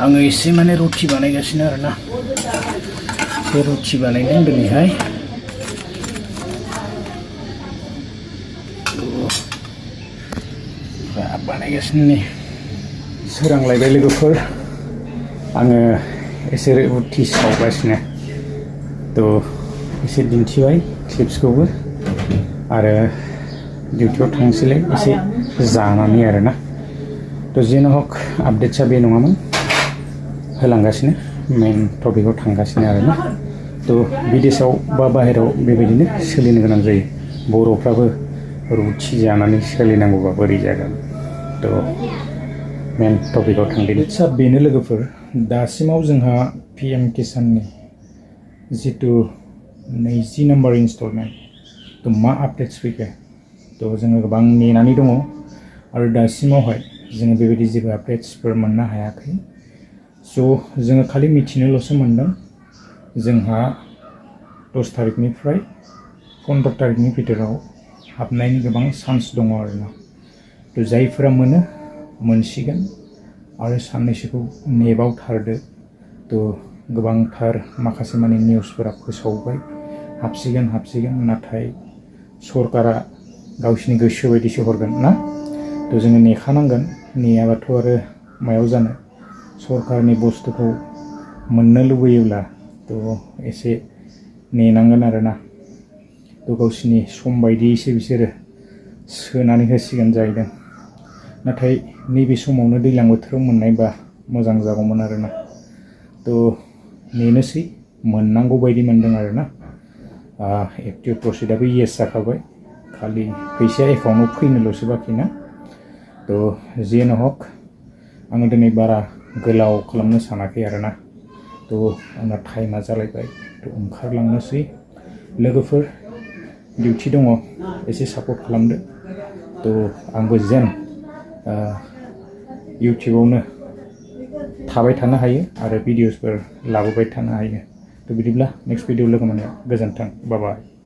आङो एसे माने रुटि बानायगासिनो आरोना बे रुटि बानायदों दिनैहाय बानायगासिनो नै सोरांलायबाय लोगोफोर आङो एसे रुटि सावगासिनो एसे दिन्थिबाय क्लिप्सखौबो आरो डिउटियाव थांसैलाय एसे जानानै आरोना जेन' हक आपडेट्सआ बे नङामोन होलांगासिनो मेन टपिकआव थांगासिनो आरोना बिदेशआव बा बाहेरायाव बेबायदिनो सोलिनो गोनां जायो बर'फ्राबो रुटि जानानै सोलिनांगौबा बोरै जागोन मेन टपिकआव थांदिनि बेनो लोगोफोर दासिमाव जोंहा PM किसाननि जितु 20 नम्बर इनस्टलमेन्ट मा आपडेट्स फैखो जोङो गोबां नेनानै दङ आरो दासिमावहाय जोङो बेबायदि जेबो आपडेट्सफोर मोननो हायाखै जोङो खालि मिथिनोल'सो मोनदों जोंहा 10 तारिखनिफ्राय 15 तारिखनि भितराव हाबनायनि गोबां चान्स दङ आरोना जायफोरा मोनसिगोन आरो साननैसोखौ नेबावथारदो गोबांथार माखासे माने निउसफोरा फोसावबाय हाबसिगोन नाथाय सरकारा गावसिनि गोसो बायदिसो हरगोन ना जोङो नेखानांगोन नेयाबाथ' आरो मायाव जानो सरकारनि बुस्थुखौ मोननो लुबैयोब्ला एसे नेनांगोन आरोना गावसिनि सम बायदियैसो बिसोरो सोनानै होसिगोन जाहैदों नाथाय नैबे समावनो दैज्लां बोथोराव मोननायबा मोजां जागौमोन आरोना नेनोसै मोननांगौ बायदि मोनदों आरोना एक्टिभ प्रसिडआबो येस जाखाबाय खालि फैसाया एकाउन्टआव फैनोल'सो बाखि ना जेन' हक आङो दिनै बारा गोलाव खालामनो सानाखै आरोना आंना टाइमा जालायबाय ओंखारलांनोसै लोगोफोर डिउटि दङ एसे सापर्ट खालामदो आंबो जेन इउटिउबावनो थाबाय थानो हायो आरो भिडिअसफोर लाबोबाय थानो हायो बिदिब्ला नेक्स्ट भिडिअ लोगो मोनगोन गोजोन्थों बाय बाय